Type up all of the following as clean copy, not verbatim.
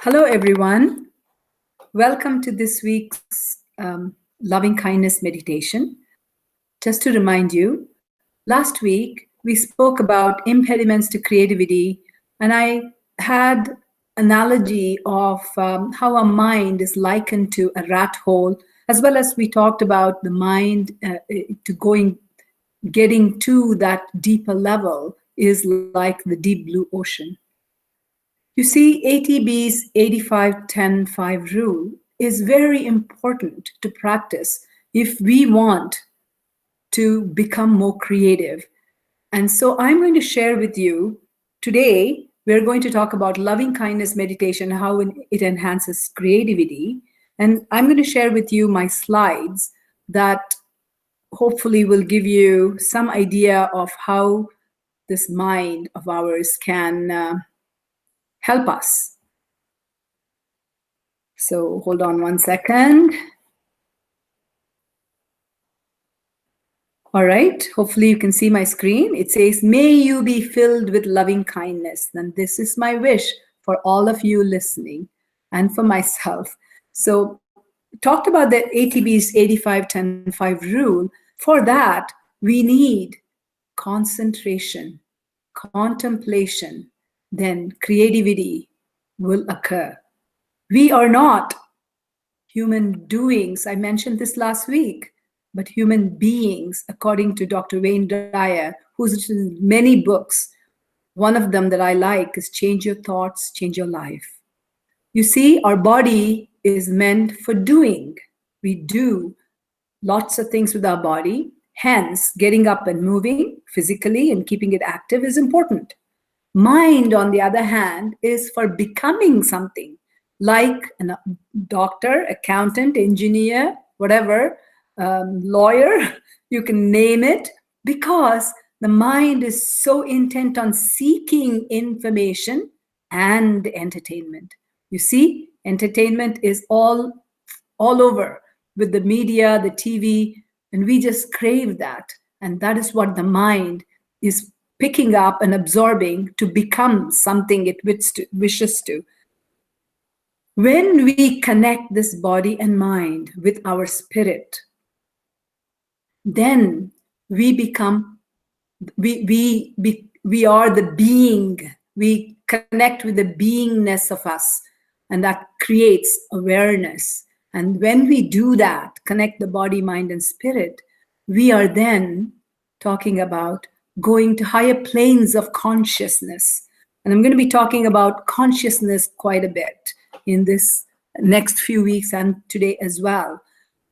Hello, everyone. Welcome to this week's loving kindness meditation. Just to remind you, last week we spoke about impediments to creativity, and I had analogy of how a mind is likened to a rat hole, as well as we talked about the mind getting to that deeper level is like the deep blue ocean. You see, ATB's 85-10-5 rule is very important to practice if we want to become more creative. And so I'm going to share with you today, we're going to talk about loving kindness meditation, how it enhances creativity. And I'm going to share with you my slides that hopefully will give you some idea of how this mind of ours can help us. So hold on one second. All right, hopefully you can see my screen. It says, may you be filled with loving kindness. And this is my wish for all of you listening and for myself. So talked about the ATB's 85-10-5 rule. For that, we need concentration, contemplation, then creativity will occur. We are not human doings. I mentioned this last week, but human beings, according to Dr. Wayne Dyer, who's written many books. One of them that I like is Change Your Thoughts, Change Your Life. You see, our body is meant for doing. We do lots of things with our body. Hence, getting up and moving physically and keeping it active is important. Mind, on the other hand, is for becoming something like a doctor, accountant, engineer, whatever, lawyer, you can name it, because the mind is so intent on seeking information and entertainment. You see, entertainment is all over with the media, the TV, and we just crave that. And that is what the mind is picking up and absorbing to become something it wishes to. When we connect this body and mind with our spirit, then we become, we are the being. We connect with the beingness of us, and that creates awareness. And when we do that, connect the body, mind, and spirit, we are then talking about going to higher planes of consciousness. And I'm going to be talking about consciousness quite a bit in this next few weeks and today as well.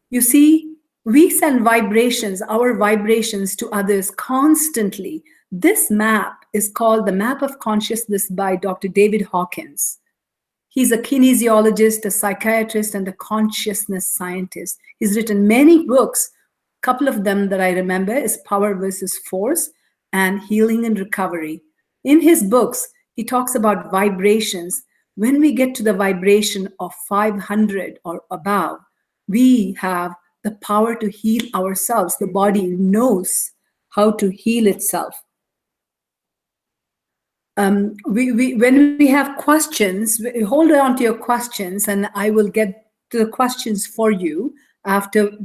You see, we send vibrations, our vibrations to others constantly. This map is called the Map of Consciousness by Dr. David Hawkins. He's a kinesiologist, a psychiatrist, and a consciousness scientist. He's written many books. A couple of them that I remember is Power versus Force and Healing and Recovery. In his books, he talks about vibrations. When we get to the vibration of 500 or above, we have the power to heal ourselves. The body knows how to heal itself. When we have questions, hold on to your questions, and I will get to the questions for you after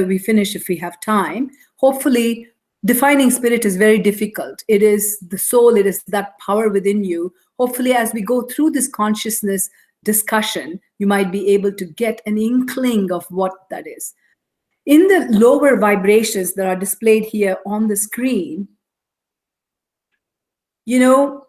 we finish if we have time. Hopefully, defining spirit is very difficult. It is the soul, it is that power within you. Hopefully, as we go through this consciousness discussion, you might be able to get an inkling of what that is. In the lower vibrations that are displayed here on the screen, you know,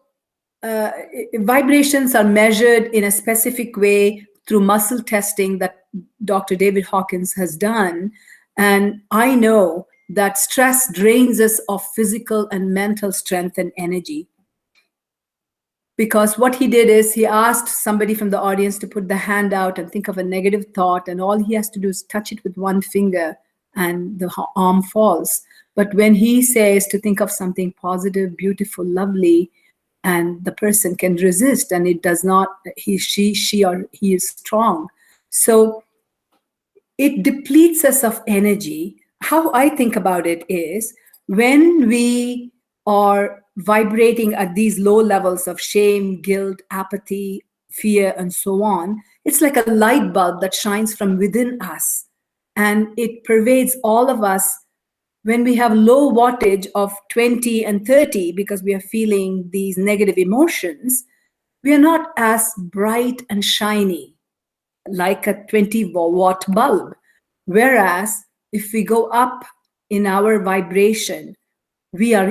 vibrations are measured in a specific way through muscle testing that Dr. David Hawkins has done. And I know that stress drains us of physical and mental strength and energy. Because what he did is he asked somebody from the audience to put the hand out and think of a negative thought, and all he has to do is touch it with one finger and the arm falls. But when he says to think of something positive, beautiful, lovely, and the person can resist, and it does not, she or he is strong. So it depletes us of energy. How I think about it is when we are vibrating at these low levels of shame, guilt, apathy, fear, and so on. It's like a light bulb that shines from within us, and it pervades all of us. When we have low wattage of 20 and 30 because we are feeling these negative emotions, we are not as bright and shiny like a 20-watt bulb. Whereas if we go up in our vibration, we are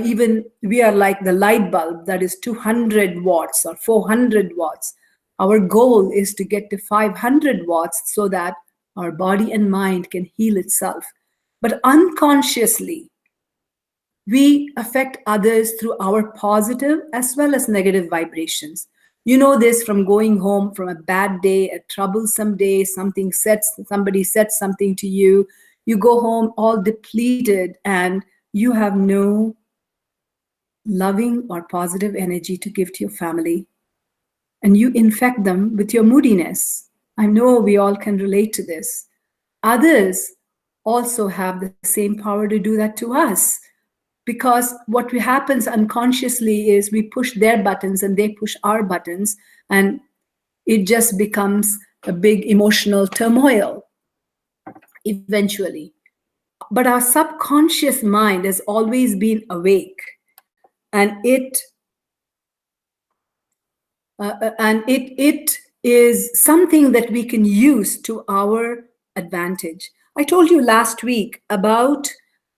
like the light bulb that is 200 watts or 400 watts. Our goal is to get to 500 watts so that our body and mind can heal itself. But unconsciously, we affect others through our positive as well as negative vibrations. You know this from going home from a bad day, a troublesome day, somebody said something to you. You go home all depleted and you have no loving or positive energy to give to your family. And you infect them with your moodiness. I know we all can relate to this. Others also have the same power to do that to us, because what happens unconsciously is we push their buttons and they push our buttons, and it just becomes a big emotional turmoil eventually. But our subconscious mind has always been awake, and it is something that we can use to our advantage. I told you last week about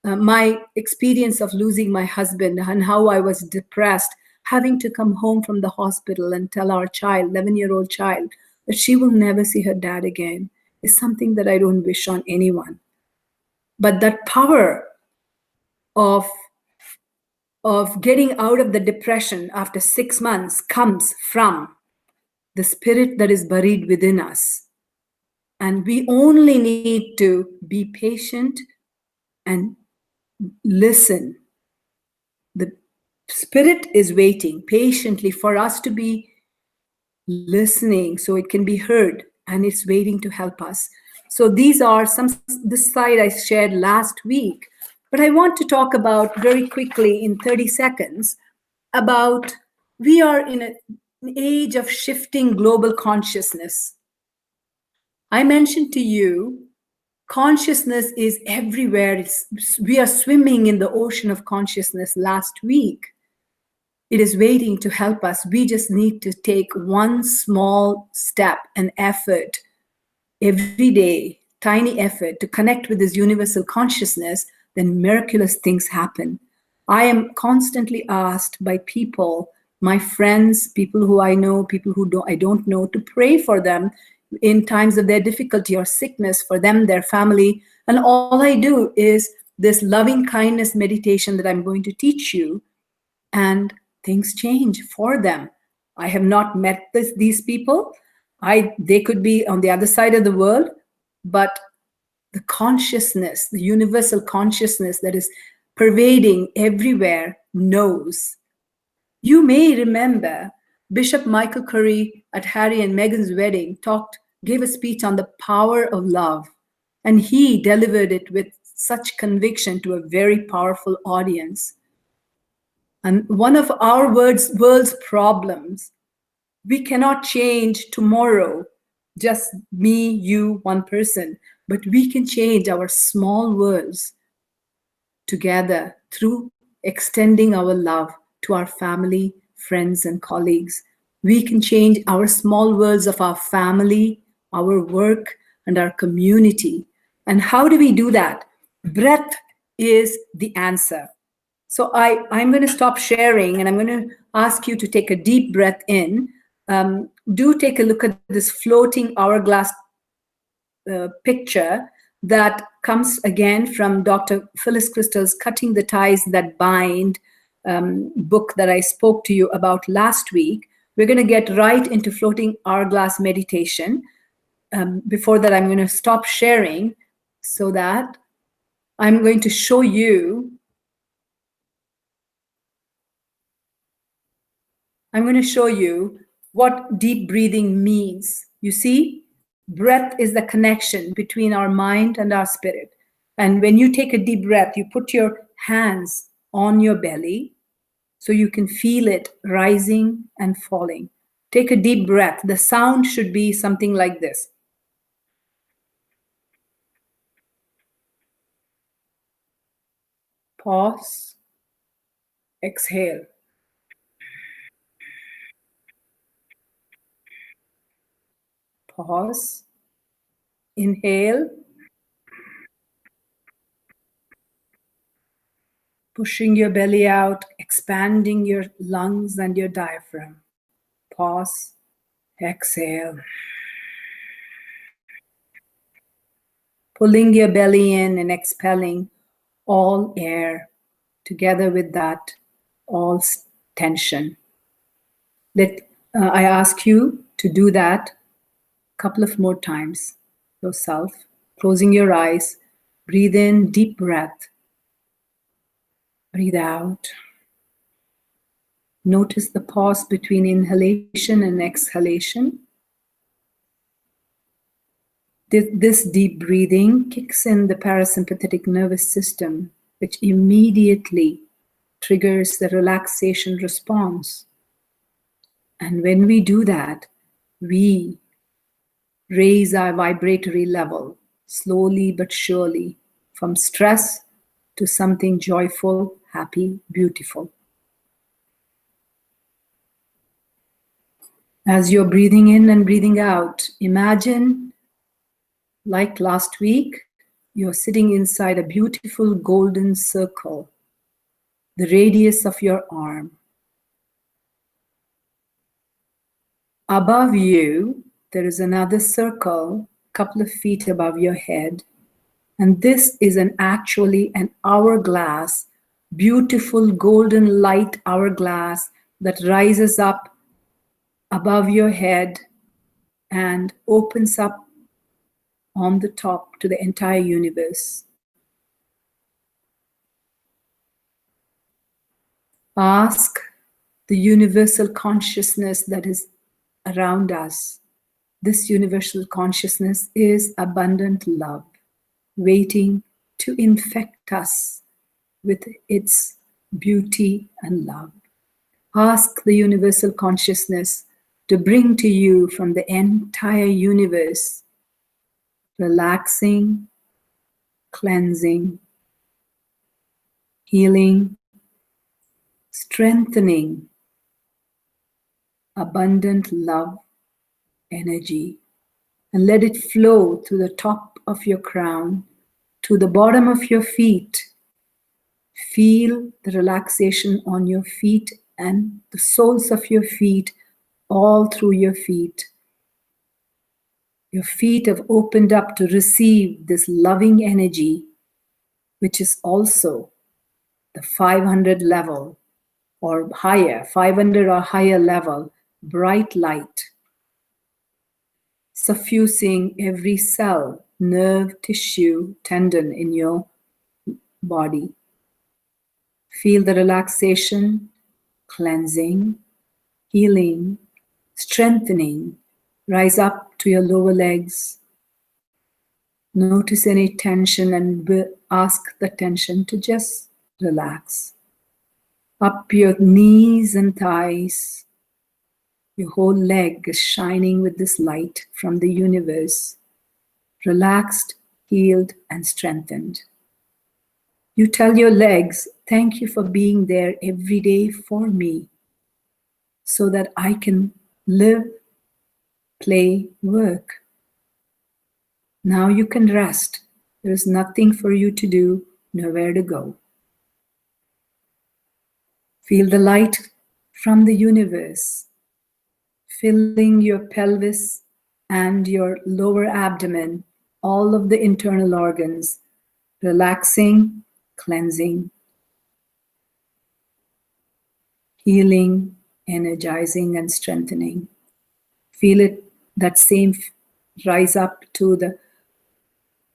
my experience of losing my husband and how I was depressed, having to come home from the hospital and tell our child, 11-year-old child, that she will never see her dad again, is something that I don't wish on anyone. But that power of getting out of the depression after 6 months comes from the spirit that is buried within us. And we only need to be patient and listen. The spirit is waiting patiently for us to be listening so it can be heard, and it's waiting to help us. So these are this slide I shared last week, but I want to talk about very quickly in 30 seconds about we are in an age of shifting global consciousness. I mentioned to you, consciousness is everywhere. We are swimming in the ocean of consciousness last week. It is waiting to help us. We just need to take one small step and effort every day, tiny effort to connect with this universal consciousness, then miraculous things happen. I am constantly asked by people, my friends, people who I know, people who I don't know, to pray for them in times of their difficulty or sickness, for them, their family. And all I do is this loving kindness meditation that I'm going to teach you, and things change for them. I have not met these people. They could be on the other side of the world, but the consciousness, the universal consciousness that is pervading everywhere knows. You may remember Bishop Michael Curry at Harry and Meghan's wedding gave a speech on the power of love, and he delivered it with such conviction to a very powerful audience. And one of our world's problems, we cannot change tomorrow, just me, you, one person, but we can change our small worlds together through extending our love to our family, friends, and colleagues. We can change our small worlds of our family, our work, and our community. And how do we do that? Breath is the answer. So I'm going to stop sharing and I'm going to ask you to take a deep breath in. Do take a look at this floating hourglass picture that comes again from Dr. Phyllis Crystal's Cutting the Ties That Bind book that I spoke to you about last week. We're going to get right into floating hourglass meditation. Before that, I'm going to stop sharing so that I'm going to show you. I'm going to show you what deep breathing means. You see, breath is the connection between our mind and our spirit. And when you take a deep breath, you put your hands on your belly so you can feel it rising and falling. Take a deep breath. The sound should be something like this. Pause. Exhale. Pause. Inhale. Pushing your belly out, expanding your lungs and your diaphragm. Pause. Exhale. Pulling your belly in and expelling all air. Together with that, all tension. I ask you to do that a couple of more times yourself, closing your eyes. Breathe in, deep breath. Breathe out. Notice the pause between inhalation and exhalation. This deep breathing kicks in the parasympathetic nervous system, which immediately triggers the relaxation response. And when we do that, we raise our vibratory level slowly but surely from stress to something joyful, happy, beautiful. As you're breathing in and breathing out, imagine, like last week, you're sitting inside a beautiful golden circle, the radius of your arm. Above you, there is another circle, a couple of feet above your head. And this is actually an hourglass, beautiful golden light hourglass that rises up above your head and opens up on the top to the entire universe. Ask the universal consciousness that is around us. This universal consciousness is abundant love, waiting to infect us with its beauty and love. Ask the universal consciousness to bring to you from the entire universe relaxing, cleansing, healing, strengthening, abundant love energy, and let it flow to the top of your crown, to the bottom of your feet. Feel the relaxation on your feet and the soles of your feet, all through your feet. Your feet have opened up to receive this loving energy, which is also the 500 level or higher, 500 or higher level, bright light, suffusing every cell, nerve, tissue, tendon in your body. Feel the relaxation, cleansing, healing, strengthening. Rise up to your lower legs. Notice any tension and ask the tension to just relax. Up your knees and thighs. Your whole leg is shining with this light from the universe. Relaxed, healed, and strengthened. You tell your legs, thank you for being there every day for me so that I can live, play, work. Now you can rest. There is nothing for you to do, nowhere to go. Feel the light from the universe filling your pelvis and your lower abdomen, all of the internal organs, relaxing, cleansing, healing, energizing, and strengthening. Feel it, that same rise up to the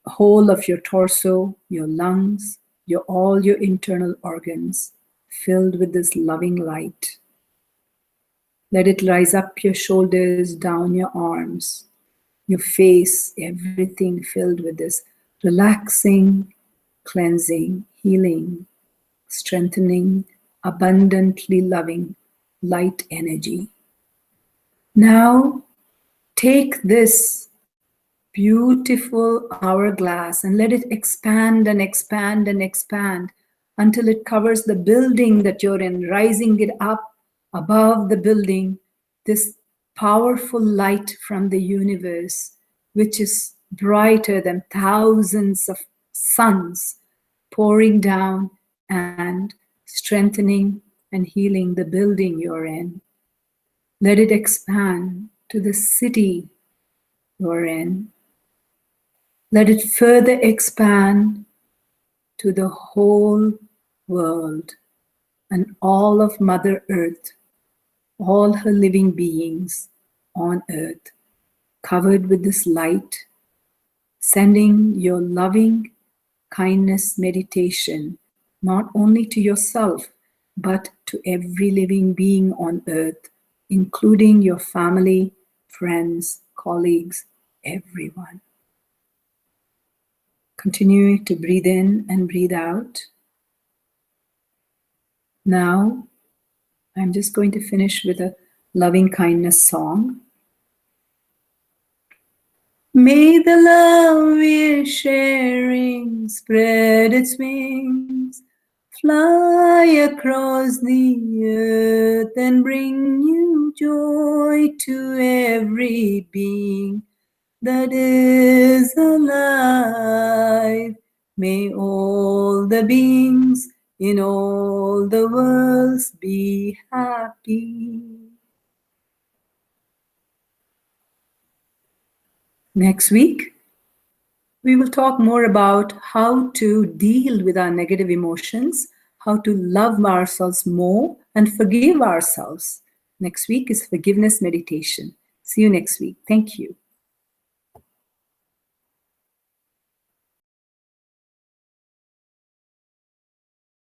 whole of your torso, your lungs, all your internal organs filled with this loving light. Let it rise up your shoulders, down your arms, your face, everything filled with this relaxing, cleansing, healing, strengthening, abundantly loving light energy. Now take this beautiful hourglass and let it expand and expand and expand until it covers the building that you're in, rising it up above the building, this powerful light from the universe, which is brighter than thousands of suns, pouring down and strengthening and healing the building you're in. Let it expand to the city you're in. Let it further expand to the whole world and all of Mother Earth, all her living beings on earth, covered with this light, sending your loving kindness meditation not only to yourself, but to every living being on earth, including your family, friends, colleagues, everyone. Continuing to breathe in and breathe out. Now, I'm just going to finish with a loving kindness song. May the love we're sharing spread its wings, fly across the earth and bring you joy to every being that is alive. May all the beings in all the worlds be happy. Next week, we will talk more about how to deal with our negative emotions, how to love ourselves more and forgive ourselves. Next week is forgiveness meditation. See you next week. Thank you.